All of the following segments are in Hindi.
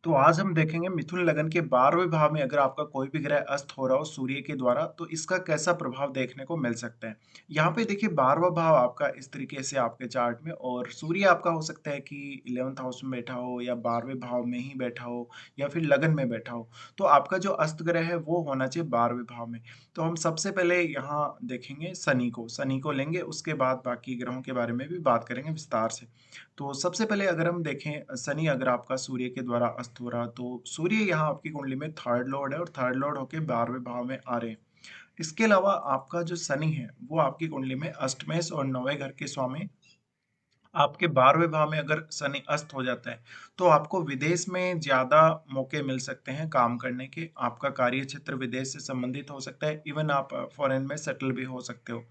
तो आज हम देखेंगे मिथुन लगन के 12वें भाव में अगर आपका कोई भी ग्रह अस्त हो रहा हो सूर्य के द्वारा तो इसका कैसा प्रभाव देखने को मिल सकता है। यहाँ पे देखिए 12वां भाव आपका इस तरीके से आपके चार्ट में और सूर्य आपका हो सकता है कि 11th हाउस में बैठा हो या 12वें भाव में ही बैठा हो या फिर लगन में बैठा हो। तो आपका जो अस्त ग्रह है वो होना चाहिए 12वें भाव में। तो हम सबसे पहले यहाँ देखेंगे शनि को लेंगे, उसके बाद बाकी ग्रहों के बारे में भी बात करेंगे विस्तार से। तो सबसे पहले अगर हम देखें शनि अगर आपका सूर्य के द्वारा अस्त हो रहा तो सूर्य यहाँ आपकी कुंडली में थर्ड लॉर्ड है और थर्ड लॉर्ड होके 12वें भाव में आ रहे हैं। इसके अलावा आपका जो शनि है वो आपकी कुंडली में अष्टमेश और नौवें घर के स्वामी आपके 12वें भाव में अगर शनि अस्त हो जाता है तो आपको विदेश में ज्यादा मौके मिल सकते हैं काम करने के। आपका कार्य क्षेत्र विदेश से संबंधित हो सकता है, इवन आप फॉरेन में सेटल भी हो सकते हो।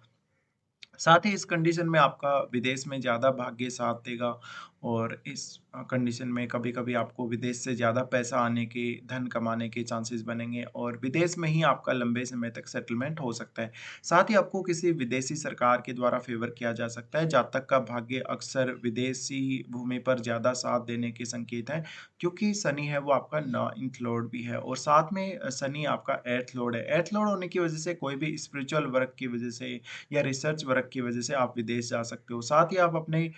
साथ ही इस कंडीशन में आपका विदेश में ज़्यादा भाग्य साथ देगा और इस कंडीशन में कभी-कभी आपको विदेश से ज़्यादा पैसा आने के, धन कमाने के चांसेस बनेंगे और विदेश में ही आपका लंबे समय तक सेटलमेंट हो सकता है। साथ ही आपको किसी विदेशी सरकार के द्वारा फेवर किया जा सकता है। जातक का भाग्य अक्सर विदेशी भूमि पर ज़्यादा साथ देने के संकेत हैं, क्योंकि शनि है वो आपका 9th लॉर्ड भी है और साथ में शनि आपका 8th लॉर्ड है। 8th लॉर्ड होने की वजह से कोई भी स्पिरिचुअल वर्क की वजह से या रिसर्च वर्क की वजह से आप विदेश जा सकते हो। साथ ही आप अपने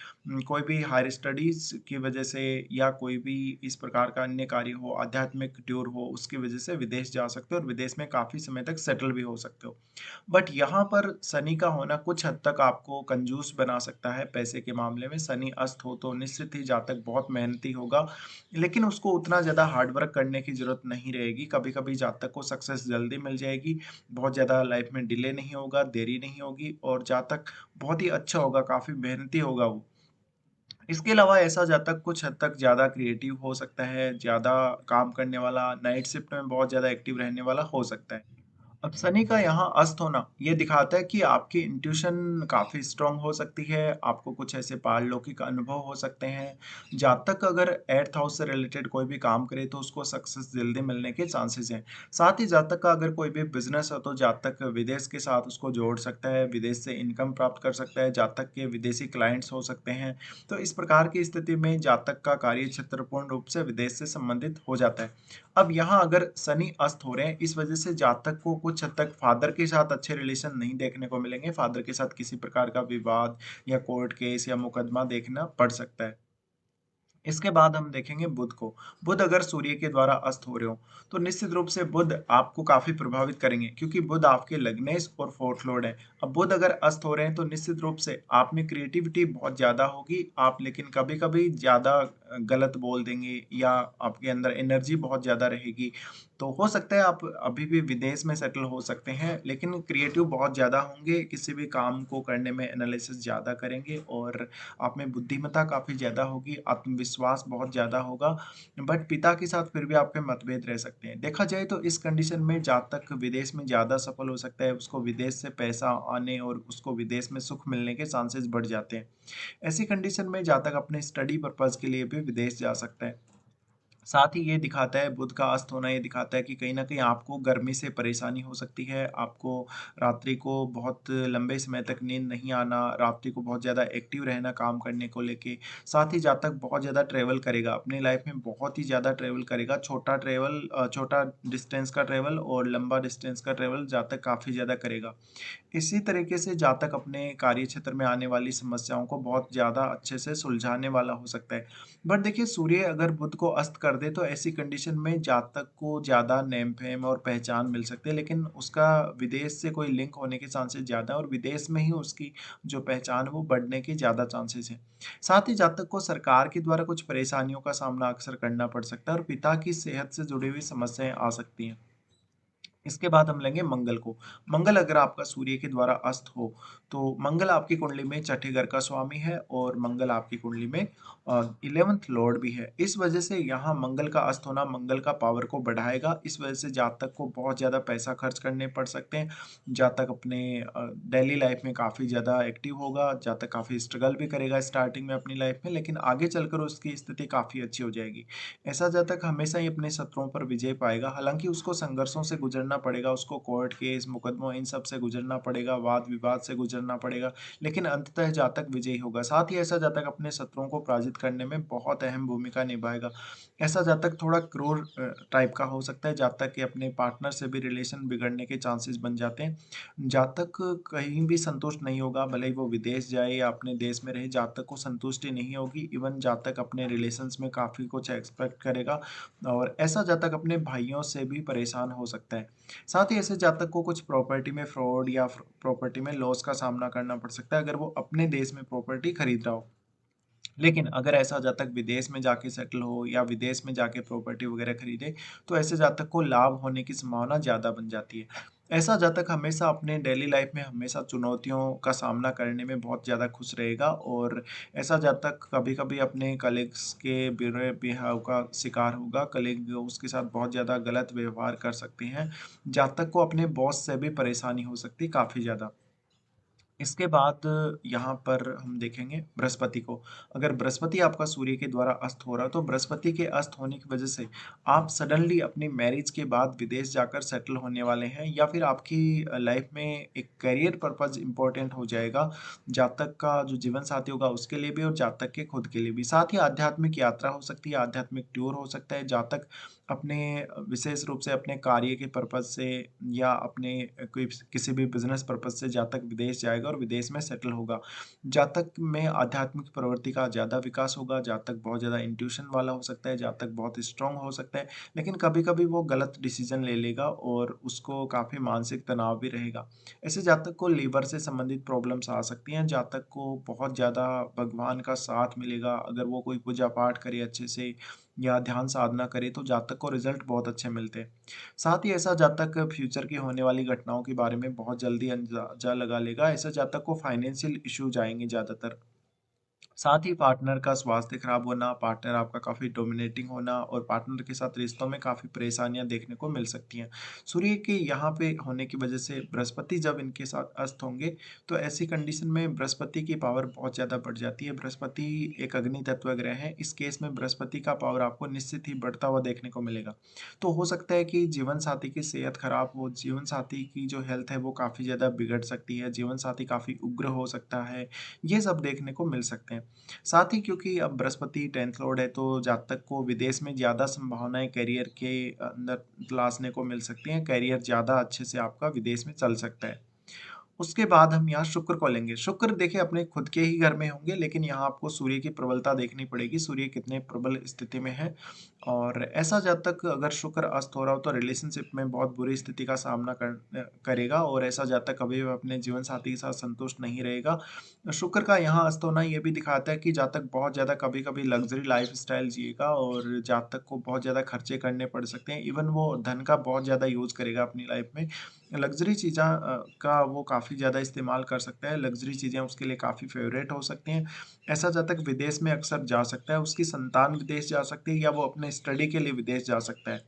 कोई भी हायर स्टडीज़ की वजह से या कोई भी इस प्रकार का अन्य कार्य हो, आध्यात्मिक टूर हो, उसकी वजह से विदेश जा सकते हो और विदेश में काफ़ी समय तक सेटल भी हो सकते हो। बट यहाँ पर शनि का होना कुछ हद तक आपको कंजूस बना सकता है पैसे के मामले में। शनि अस्त हो तो निश्चित ही जातक बहुत मेहनती होगा, लेकिन उसको उतना ज़्यादा हार्ड वर्क करने की ज़रूरत नहीं रहेगी। कभी-कभी जातक को सक्सेस जल्दी मिल जाएगी, बहुत ज़्यादा लाइफ में डिले नहीं होगा, देरी नहीं होगी और जातक बहुत ही अच्छा होगा, काफ़ी मेहनती होगा वो। इसके अलावा ऐसा जातक कुछ हद तक ज़्यादा क्रिएटिव हो सकता है, ज़्यादा काम करने वाला, नाइट शिफ्ट में बहुत ज़्यादा एक्टिव रहने वाला हो सकता है। अब शनि का यहाँ अस्त होना ये दिखाता है कि आपकी इंट्यूशन काफ़ी स्ट्रांग हो सकती है, आपको कुछ ऐसे पारलौकिक अनुभव हो सकते हैं। जातक अगर 8th हाउस से रिलेटेड कोई भी काम करे तो उसको सक्सेस जल्दी मिलने के चांसेस हैं। साथ ही जातक का अगर कोई भी बिजनेस है तो जातक विदेश के साथ उसको जोड़ सकता है, विदेश से इनकम प्राप्त कर सकता है, जातक के विदेशी क्लाइंट्स हो सकते हैं। तो इस प्रकार की स्थिति में जातक का कार्य क्षेत्र पूर्ण रूप से विदेश से संबंधित हो जाता है। अब यहाँ अगर शनि अस्त हो रहे हैं, इस वजह से जातक को कुछ हद तक फादर के साथ अच्छे रिलेशन नहीं देखने को मिलेंगे। फादर के साथ किसी प्रकार का विवाद या कोर्ट केस या मुकदमा देखना पड़ सकता है। इसके बाद हम देखेंगे बुध को। बुध अगर सूर्य के द्वारा अस्त हो रहे हो, तो निश्चित रूप से बुध आपको काफ़ी प्रभावित करेंगे, क्योंकि बुध आपके लग्नेश और 4th लॉर्ड है। अब बुध अगर अस्त हो रहे हैं, तो निश्चित रूप से आप में क्रिएटिविटी बहुत ज़्यादा होगी, आप लेकिन कभी-कभी ज़्यादा गलत बोल देंगे या आपके अंदर एनर्जी बहुत ज़्यादा रहेगी। तो हो सकता है आप अभी भी विदेश में सेटल हो सकते हैं, लेकिन क्रिएटिव बहुत ज़्यादा होंगे, किसी भी काम को करने में एनालिसिस ज़्यादा करेंगे और आप में बुद्धिमत्ता काफ़ी ज़्यादा होगी, आत्मविश्वास बहुत ज़्यादा होगा, बट पिता के साथ फिर भी आपके मतभेद रह सकते हैं। देखा जाए तो इस कंडीशन में जातक विदेश में ज़्यादा सफल हो सकता है, उसको विदेश से पैसा आने और उसको विदेश में सुख मिलने के चांसेस बढ़ जाते हैं। ऐसी कंडीशन में जातक अपने स्टडी पर्पज़ के लिए भी विदेश जा सकता है। साथ ही ये दिखाता है, बुध का अस्त होना ये दिखाता है कि कहीं न कहीं आपको गर्मी से परेशानी हो सकती है, आपको रात्रि को बहुत लंबे समय तक नींद नहीं आना, रात्रि को बहुत ज़्यादा एक्टिव रहना काम करने को लेके। साथ ही जातक बहुत ज़्यादा ट्रैवल करेगा, अपनी लाइफ में बहुत ही ज़्यादा ट्रैवल करेगा, छोटा डिस्टेंस का ट्रैवल और लंबा डिस्टेंस का ट्रैवल जातक काफ़ी ज़्यादा करेगा। इसी तरीके से जातक अपने कार्य क्षेत्र में आने वाली समस्याओं को बहुत ज़्यादा अच्छे से सुलझाने वाला हो सकता है। बट देखिए सूर्य अगर बुध को अस्त कर दे तो ऐसी कंडीशन में जातक को ज़्यादा नेम-फेम और पहचान मिल सकती है, लेकिन उसका विदेश से कोई लिंक होने के चांसेस ज़्यादा है और विदेश में ही उसकी जो पहचान है वो बढ़ने के ज़्यादा चांसेस हैं। साथ ही जातक को सरकार के द्वारा कुछ परेशानियों का सामना अक्सर करना पड़ सकता है और पिता की सेहत से जुड़ी हुई समस्याएँ आ सकती हैं। इसके बाद हम लेंगे मंगल को। मंगल अगर आपका सूर्य के द्वारा अस्त हो, तो मंगल आपकी कुंडली में छठे घर का स्वामी है और मंगल आपकी कुंडली में 11th लॉर्ड भी है। इस वजह से यहाँ मंगल का अस्त होना मंगल का पावर को बढ़ाएगा। इस वजह से जातक को बहुत ज़्यादा पैसा खर्च करने पड़ सकते हैं। जातक अपने डेली लाइफ में काफ़ी ज़्यादा एक्टिव होगा, जातक काफ़ी स्ट्रगल भी करेगा स्टार्टिंग में अपनी लाइफ में, लेकिन आगे चलकर उसकी स्थिति काफ़ी अच्छी हो जाएगी। ऐसा जातक हमेशा ही अपने शत्रुओं पर विजय पाएगा, हालाँकि उसको संघर्षों से गुजरना गुजरना पड़ेगा, उसको कोर्ट केस, मुकदमों इन सब से गुजरना पड़ेगा, वाद-विवाद से गुजरना पड़ेगा, लेकिन अंततः जातक विजयी होगा। साथ ही ऐसा जातक अपने शत्रुओं को पराजित करने में बहुत अहम भूमिका निभाएगा। ऐसा जातक थोड़ा क्रूर टाइप का हो सकता है, जातक के अपने पार्टनर से भी रिलेशन बिगड़ने के चांसेस बन जाते हैं। जातक कहीं भी संतुष्ट नहीं होगा, भले ही वो विदेश जाए या अपने देश में रहे, जातक को संतुष्टि नहीं होगी। इवन जातक अपने रिलेशंस में काफ़ी कुछ एक्सपेक्ट करेगा और ऐसा जातक अपने भाइयों से भी परेशान हो सकता है। साथ ही ऐसे जातक को कुछ प्रॉपर्टी में फ्रॉड या प्रॉपर्टी में लॉस का सामना करना पड़ सकता है अगर वो अपने देश में प्रॉपर्टी खरीद रहा हो। लेकिन अगर ऐसा जातक विदेश में जाके सेटल हो या विदेश में जाके प्रॉपर्टी वगैरह खरीदे, तो ऐसे जातक को लाभ होने की संभावना ज़्यादा बन जाती है। ऐसा जातक हमेशा अपने डेली लाइफ में हमेशा चुनौतियों का सामना करने में बहुत ज़्यादा खुश रहेगा और ऐसा जातक कभी-कभी अपने कलीग्स के बुरे बिहेव का शिकार होगा। कलीग उसके साथ बहुत ज़्यादा गलत व्यवहार कर सकते हैं। जातक को अपने बॉस से भी परेशानी हो सकती है काफ़ी ज़्यादा। इसके बाद यहाँ पर हम देखेंगे बृहस्पति को। अगर बृहस्पति आपका सूर्य के द्वारा अस्त हो रहा है, तो बृहस्पति के अस्त होने की वजह से आप सडनली अपनी मैरिज के बाद विदेश जाकर सेटल होने वाले हैं या फिर आपकी लाइफ में एक करियर पर्पज़ इम्पोर्टेंट हो जाएगा। जातक का जो जीवन साथी होगा उसके लिए भी और जातक के खुद के लिए भी। साथ ही आध्यात्मिक यात्रा हो सकती है, आध्यात्मिक टूर हो सकता है। जातक अपने विशेष रूप से अपने कार्य के पर्पज़ से या अपने कोई किसी भी बिज़नेस पर्पज़ से जातक विदेश जाएगा और विदेश में सेटल होगा। जातक में आध्यात्मिक प्रवृत्ति का ज़्यादा विकास होगा, जातक बहुत ज़्यादा इंट्यूशन वाला हो सकता है, जातक बहुत स्ट्रॉन्ग हो सकता है, लेकिन कभी-कभी वो गलत डिसीज़न ले लेगा और उसको काफ़ी मानसिक तनाव भी रहेगा। ऐसे जातक को लीवर से संबंधित प्रॉब्लम्स आ सकती हैं, जातक को बहुत ज़्यादा भगवान का साथ मिलेगा, अगर वो कोई पूजा-पाठ करे अच्छे से या ध्यान साधना करे तो जातक को रिज़ल्ट बहुत अच्छे मिलते हैं। साथ ही ऐसा जातक फ्यूचर की होने वाली घटनाओं के बारे में बहुत जल्दी अंदाज़ा लगा लेगा। ऐसे जातक को फाइनेंशियल इश्यूज़ आएँगे ज़्यादातर। साथ ही पार्टनर का स्वास्थ्य खराब होना, पार्टनर आपका काफ़ी डोमिनेटिंग होना और पार्टनर के साथ रिश्तों में काफ़ी परेशानियाँ देखने को मिल सकती हैं। सूर्य के यहाँ पे होने की वजह से बृहस्पति जब इनके साथ अस्त होंगे, तो ऐसी कंडीशन में बृहस्पति की पावर बहुत ज़्यादा बढ़ जाती है। बृहस्पति एक अग्नि तत्व ग्रह है, इस केस में बृहस्पति का पावर आपको निश्चित ही बढ़ता हुआ देखने को मिलेगा। तो हो सकता है कि जीवन साथी की सेहत खराब हो, जीवन साथी की जो हेल्थ है वो काफ़ी ज़्यादा बिगड़ सकती है, जीवन साथी काफ़ी उग्र हो सकता है, ये सब देखने को मिल सकते हैं। साथ ही क्योंकि अब बृहस्पति 10th लॉर्ड है तो जातक को विदेश में ज़्यादा संभावनाएँ करियर के अंदर तलाशने को मिल सकती हैं। करियर ज़्यादा अच्छे से आपका विदेश में चल सकता है। उसके बाद हम यहाँ शुक्र को लेंगे। शुक्र देखिए अपने खुद के ही घर में होंगे लेकिन यहाँ आपको सूर्य की प्रबलता देखनी पड़ेगी, सूर्य कितने प्रबल स्थिति में है और ऐसा जातक अगर शुक्र अस्त हो रहा हो तो रिलेशनशिप में बहुत बुरी स्थिति का सामना करेगा और ऐसा जातक कभी भी अपने जीवन साथी के साथ संतुष्ट नहीं रहेगा। शुक्र का यहाँ अस्त होना ये भी दिखाता है कि जातक बहुत ज़्यादा कभी-कभी लग्ज़री लाइफ़स्टाइल जिएगा और जातक को बहुत ज़्यादा खर्चे करने पड़ सकते हैं। इवन वो धन का बहुत ज़्यादा यूज़ करेगा अपनी लाइफ़ में। लग्ज़री चीज़ें का वो काफ़ी ज़्यादा इस्तेमाल कर सकता है, लग्ज़री चीज़ें उसके लिए काफ़ी फ़ेवरेट हो सकती हैं। ऐसा जातक विदेश में अक्सर जा सकता है, उसकी संतान विदेश जा सकती है या वो अपने स्टडी के लिए विदेश जा सकता है।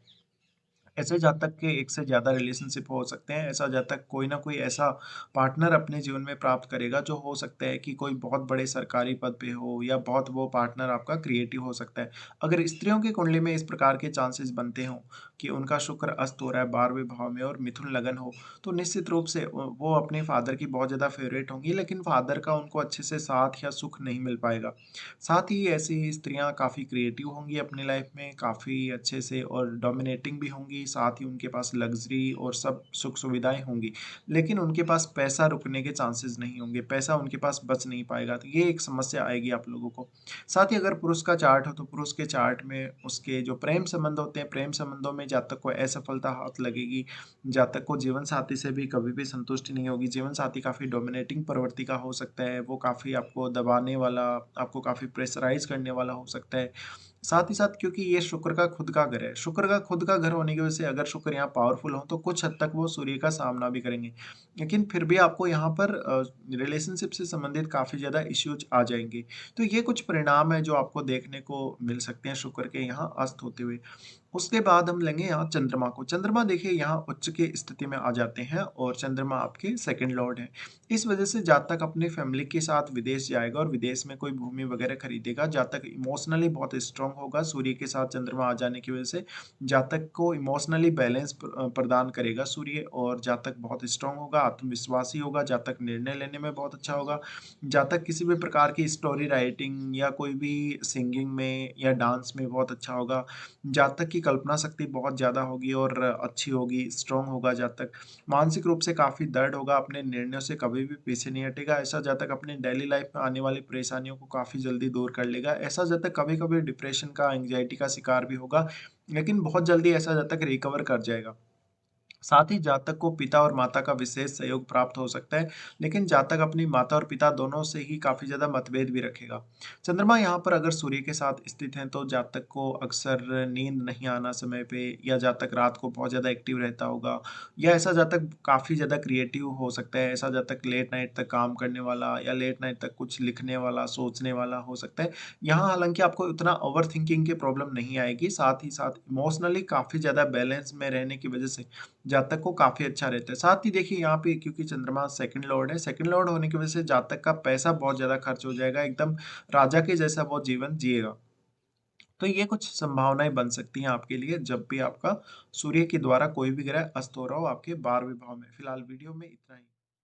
ऐसे जातक के एक से ज़्यादा रिलेशनशिप हो सकते हैं। ऐसा जातक कोई ना कोई ऐसा पार्टनर अपने जीवन में प्राप्त करेगा जो हो सकता है कि कोई बहुत बड़े सरकारी पद पे हो या बहुत वो पार्टनर आपका क्रिएटिव हो सकता है। अगर स्त्रियों की कुंडली में इस प्रकार के चांसेस बनते हों कि उनका शुक्र अस्त हो रहा है 12वें भाव में और मिथुन लगन हो, तो निश्चित रूप से वो अपने फादर की बहुत ज़्यादा फ़ेवरेट होंगी लेकिन फादर का उनको अच्छे से साथ या सुख नहीं मिल पाएगा। साथ ही ऐसी स्त्रियाँ काफ़ी क्रिएटिव होंगी अपनी लाइफ में, काफ़ी अच्छे से और डोमिनेटिंग भी होंगी, साथ ही उनके पास लग्ज़री और सब सुख-सुविधाएँ होंगी। लेकिन उनके पास पैसा रुकने के चांसेस नहीं होंगे, पैसा उनके पास बच नहीं पाएगा, तो ये एक समस्या आएगी आप लोगों को। साथ ही अगर पुरुष का चार्ट हो, तो पुरुष के चार्ट में उसके जो प्रेम संबंध होते हैं, प्रेम संबंधों में जातक को असफलता हाथ लगेगी, जातक को जीवन साथी से भी कभी भी संतुष्टि नहीं होगी, जीवन साथी काफ़ी डोमिनेटिंग प्रवृत्ति का हो सकता है, वो काफ़ी आपको दबाने वाला, आपको काफ़ी प्रेशराइज़ करने वाला हो सकता है। साथ ही साथ क्योंकि ये शुक्र का खुद का घर है, शुक्र का खुद का घर होने की वजह से अगर शुक्र यहाँ पावरफुल हो, तो कुछ हद तक वो सूर्य का सामना भी करेंगे। लेकिन फिर भी आपको यहाँ पर रिलेशनशिप से संबंधित काफ़ी ज़्यादा इश्यूज़ आ जाएँगे। तो ये कुछ परिणाम हैं जो आपको देखने को मिल सकते हैं शुक्र के यहाँ अस्त होते हुए। उसके बाद हम लेंगे यहाँ चंद्रमा को। चंद्रमा देखिए यहाँ उच्च की स्थिति में आ जाते हैं और चंद्रमा आपके सेकंड लॉर्ड हैं। इस वजह से जातक अपनी फैमिली के साथ विदेश जाएगा और विदेश में कोई भूमि वगैरह खरीदेगा। जातक इमोशनली बहुत स्ट्रांग होगा सूर्य के साथ चंद्रमा आ जाने की वजह से। जातक को इमोशनली बैलेंस प्रदान करेगा सूर्य, और जातक बहुत स्ट्रांग होगा, आत्मविश्वासी होगा, जातक निर्णय लेने में बहुत अच्छा होगा। जातक किसी भी प्रकार की स्टोरी राइटिंग या कोई भी सिंगिंग में या डांस में बहुत अच्छा होगा। जातक की कल्पना शक्ति बहुत ज़्यादा होगी और अच्छी होगी, स्ट्रॉन्ग होगा जातक। मानसिक रूप से काफ़ी दृढ़ होगा, अपने निर्णयों से कभी भी पीछे नहीं हटेगा। ऐसा जातक अपनी डेली लाइफ में आने वाली परेशानियों को काफ़ी जल्दी दूर कर लेगा। ऐसा जातक कभी-कभी डिप्रेशन का, एंग्ज़ायटी का शिकार भी होगा, लेकिन बहुत जल्दी ऐसा जातक रिकवर कर जाएगा। साथ ही जातक को पिता और माता का विशेष सहयोग प्राप्त हो सकता है, लेकिन जातक अपनी माता और पिता दोनों से ही काफ़ी ज़्यादा मतभेद भी रखेगा। चंद्रमा यहाँ पर अगर सूर्य के साथ स्थित हैं, तो जातक को अक्सर नींद नहीं आना समय पे, या जातक रात को बहुत ज़्यादा एक्टिव रहता होगा, या ऐसा जातक काफ़ी ज़्यादा क्रिएटिव हो सकता है। ऐसा जातक लेट नाइट तक काम करने वाला या लेट नाइट तक कुछ लिखने वाला, सोचने वाला हो सकता है। यहाँ हालाँकि आपको उतना ओवरथिंकिंग की प्रॉब्लम नहीं आएगी, साथ ही साथ इमोशनली काफ़ी ज़्यादा बैलेंस में रहने की वजह से जातक को काफ़ी अच्छा रहता है। साथ ही देखिए यहाँ पे क्योंकि चंद्रमा सेकंड लॉर्ड है, सेकंड लॉर्ड होने की वजह से जातक का पैसा बहुत ज़्यादा खर्च हो जाएगा, एकदम राजा के जैसा वो जीवन जिएगा। तो ये कुछ संभावनाएँ बन सकती हैं आपके लिए जब भी आपका सूर्य के द्वारा कोई भी ग्रह अस्त हो रहा हो आपके 12वें भाव में। फिलहाल वीडियो में इतना ही।